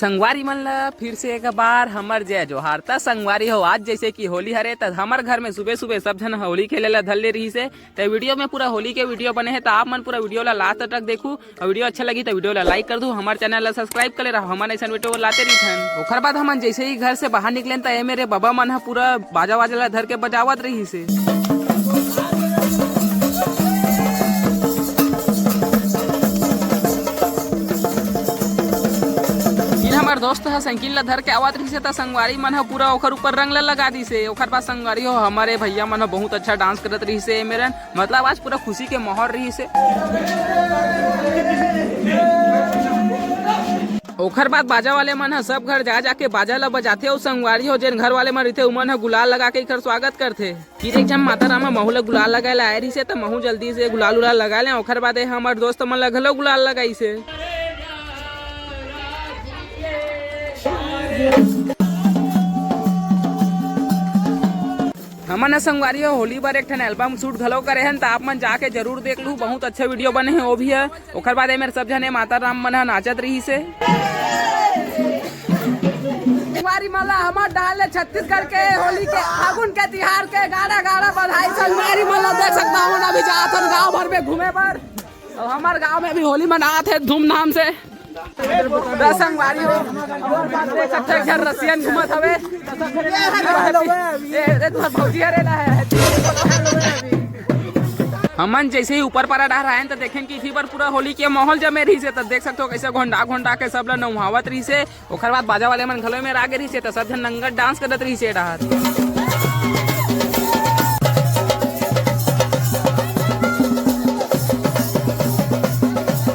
संगवारी मन ला फिर से एक बार हमर जय जोहार। त संगवारी हो आज जैसे कि होली हरे त हमार घर में सुबह सुबह सब जन होली खेले ला धल ले रही से। तो वीडियो में पूरा होली के वीडियो बने हैं तो आप मन पूरा वीडियो ला लास्ट तक देखू और वीडियो अच्छा लगी तो वीडियो ला लाइक कर दू, हमारे चैनल ला सब्सक्राइब कर रहा हमारे ऐसा वीडियो लाते रही थन। ओकर बाद हम जैसे ही घर से बाहर निकले तो मेरे बाबा मन पूरा बाजा वाजा ला धर के बजावत रही से। हमार दोस्त है साइकिल ला धर के आवत रही से त संगवारी मन है पूरा ओकर ऊपर रंग ला लगा दी से। ओकर बाद संगवारी हो हमारे भैया मन बहुत अच्छा डांस करत रही से। मेरे मतलब आज पूरा खुशी के माहौल रही से। ओकर बाद बाजा वाले मन है सब घर जा जाके बाजा ला बजाते और संगवारी हो जेन घर वाले मन रहते उमन है गुलाल लगा के इकर स्वागत करते। फिर एक जन माता रामा महू ला गुलाल लगाए ला आए रही से तो महू जल्दी से गुलाल उलाल लगा ले। ओकर बाद हमार दोस्त मन ला घलो गुलाल लगाई से। हमन संगवारी हो होली बार एक ठन एल्बम शूट घलो करे हैं तो आप मन जाके जरूर देख लू, बहुत अच्छे वीडियो बने हैं वो भी है। ओकर बाद मेरे सब जने माता राम मन नाचत रही से। संगवारी मला हमर डाले छत्तीसगढ़ के होली के फागुन के तिहार के गाना गाना बधाई। संगवारी मला देख सकता हूं अभी जात हन गांव भर में घूमे पर और हमार गांव में भी होली मनात है धूमधाम से। संगवारी हो देख सकते हैं घर रसियन घूमत हवे। हमन जैसे ही ऊपर पर डाल रहे हैं तो देखें कि इसी पर पूरा होली के माहौल जमे रही से। तो देख सकते हो कैसे घोंडा घोंडा के सब ला नहावत रही से। ओकर बाद बाजा वाले मन घलो में आगे रही से तो सब जन नंगा डांस करत रही से डाहर।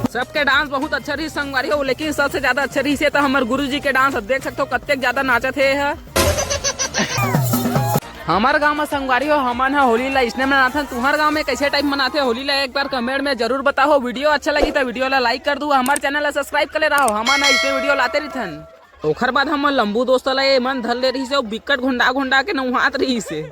सबके डांस बहुत अच्छा रही संगवारी हो, लेकिन सबसे ज्यादा अच्छा रही से तो हमारे गुरुजी के डांस देख सकते हो कत्ते ज्यादा नाचत है। हमारे गांव में संगवारी हो हमन होली ला इसने मनाते हैं। तुम्हारे गांव में कैसे टाइप मनाते हैं होली ला एक बार कमेंट में जरूर बताओ। वीडियो अच्छा लगी तो वीडियो ला लाइक कर दू, हमारे चैनल ला सब्सक्राइब कर रहा हो, हमारा इससे वीडियो लाते रही थन। ओकर बाद हम लंबू दोस्त ला ये मन धर ले रही से बिकट घुंडा घुंडा के नहात रही से।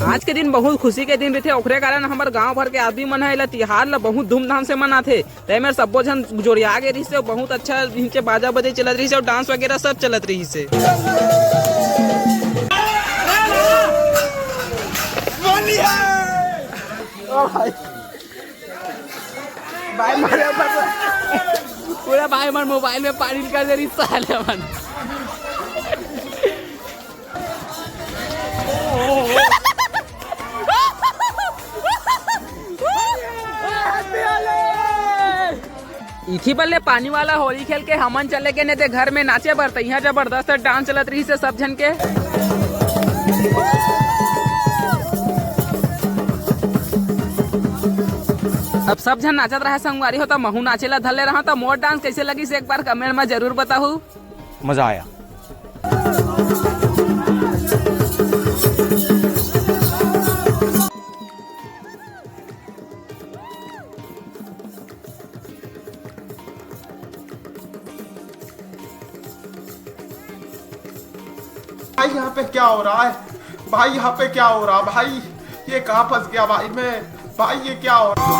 आज के दिन बहुत खुशी के दिन रहते, ओकरे कारण हमारे गांव भर के आदमी मन है तिहार ला बहुत धूमधाम से मनाते। मेरे सबो जन जोड़िया गे रही से बहुत अच्छा नीचे बाजा बजे चलत रही से और डांस वगैरह सब चलत रही से। पूरा भाई मन मोबाइल में पानी निकाल दे रही साले मन। इथी बल्ले पानी वाला होली खेल के हमन चले गए ने घर में नाचे बर तो यहाँ जबरदस्त डांस चलत रही से सब जन के। अब सब जन नाचत रहा संगवारी हो तो महू नाचे ला धले रहा तो मोर डांस कैसे लगी से एक बार कमेंट में जरूर बताओ। मजा आया। भाई यहाँ पे क्या हो रहा है? भाई यहाँ पे क्या हो रहा है? भाई ये कहाँ फंस गया भाई मैं? भाई ये क्या हो रहा है?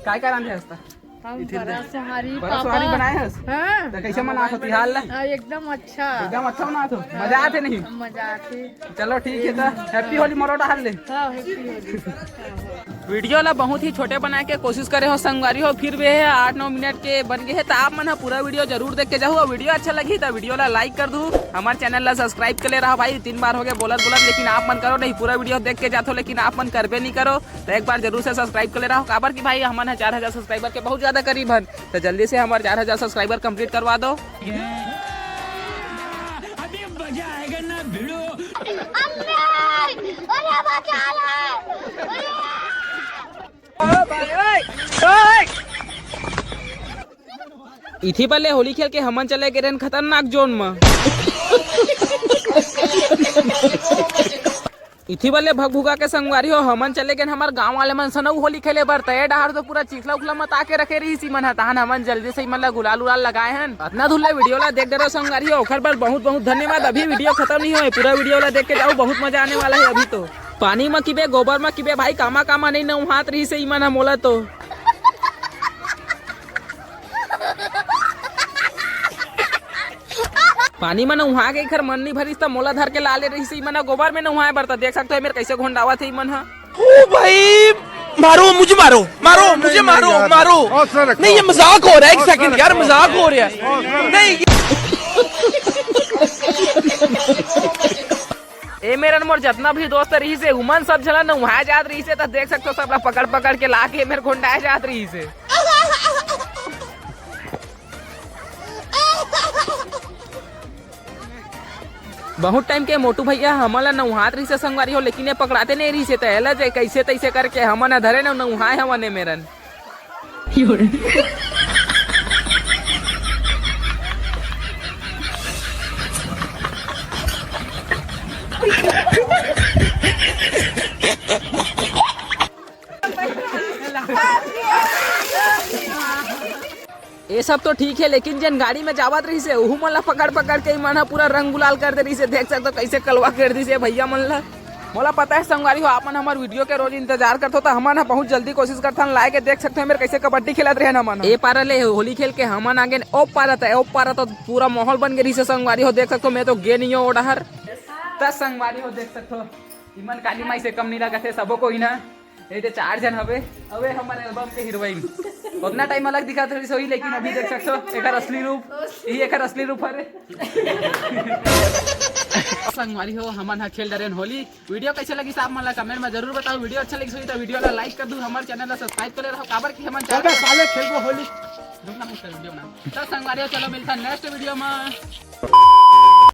काय कारण है इसका? परसवारी बनाए हैं हाँ, तो कैसे मना होती हाल ला? एकदम अच्छा मना तो मजा आते नहीं। मजा आती। चलो ठीक है तो हैप्पी होली मरोड़ा हाल ले। हाँ, हैप्पी होली। वीडियो ला बहुत ही छोटे बनाए के कोशिश करे हो संगवारी हो, फिर भी है 8-9 मिनट के बन गए है तो आप मन पूरा वीडियो जरूर देख के जाओ। वीडियो अच्छा लगी तो वीडियो ला लाइक कर दू, हमारे चैनल ला सब्सक्राइब कर ले रहा। भाई 3 बार हो गए बोलत लेकिन आप मन करो नहीं, पूरा वीडियो देख के जाते हो लेकिन आप मन करबे नहीं करो तो एक बार जरूर से सब्सक्राइब कर ले रहा हो। काबर की भाई हमन 4000 सब्सक्राइबर के बहुत ज्यादा करीब है तो जल्दी से हमारे 4000 सब्सक्राइबर कंप्लीट करवा दो। अभी मजा आएगा ना भिड़ो। इथी पहले होली खेल के हमन चले गए रहन खतरनाक जोन में। इथी वाले भगभुगा के संगवारी हो हमन चले गए हमार गांव वाले मन सनऊ होली खेले बर तय डहार तो पूरा चिखला उखला मत आके रखे रही सी मन हतान हमन जल्दी से मन ला गुलाल उलाल लगाए हन। इतना धुल्ला वीडियो ला देख डरो संगवारी हो ओखर पर बहुत बहुत धन्यवाद। अभी वीडियो खत्म नहीं हुआ पूरा वीडियो ला देख के जाओ बहुत मजा आने वाला है। अभी तो पानी में किबे गोबर में किबे भाई कामा कामा नहीं न हाथ रही से मन मोला तो पानी में नहा के घर मन नहीं भरी तो मोला धर के ला ले रही से मन गोबर में नहाए बरता देख सकते हो मेरे कैसे घोंडावा थे मन। ओ भाई मारो मुझे मारो मारो मुझे मारो मारो नहीं ये मजाक हो रहा है। एक सेकंड यार मजाक हो रहा है नहीं। ए मेरा मोर जितना भी दोस्त रही से उमन सब झला नहा जात रही से तो देख सकते हो सब पकड़ पकड़ के ला के मेरे घोंडाए जात रही से। बहुत टाइम के मोटू भैया हमला नहात रही से संगवारी हो लेकिन ये पकड़ाते नहीं रही से तो कैसे तैसे करके हमन धरे न नहाए हमने मेरन। ये सब तो ठीक है लेकिन जन गाड़ी में जावत रही से उहू मन ला पकड़ पकड़ के मन पूरा रंग गुलाल कर दे रही से देख सकते हो कैसे कलवा कर दी से भैया मन ला। मोला पता है संगवारी हो आपन हमार वीडियो के रोज इंतजार करते हो तो हमन बहुत जल्दी कोशिश करता लाए के देख सकते हो मेरे कैसे कबड्डी खेलत रहे हमन। ए पारा ले होली खेल के हमन आगे ओ पारा तो पूरा माहौल बन गई से संगवारी हो देख सकते हो मैं तो गे नहीं हो डहर तब संगवारी हो देख सकते हो इमन काली माई से कम नहीं लगा थे सबो को ही ना ये 4 जन हवे अबे हमारे एल्बम के हीरोइन उतना टाइम अलग दिखा थोड़ी सोई लेकिन अभी देख सकते हो एक असली रूप यही एक असली रूप है। संगवारी हो हमन हा खेल रहे होली। वीडियो कैसे लगी साहब मन ला कमेंट में जरूर बताओ। वीडियो अच्छा लगी तो वीडियो ला लाइक कर दू हमारे चैनल ला सब्सक्राइब कर रहो काबर की हमन साले खेल होली रुकना मत कर वीडियो ना तो संगवारी हो चलो मिलता नेक्स्ट वीडियो में।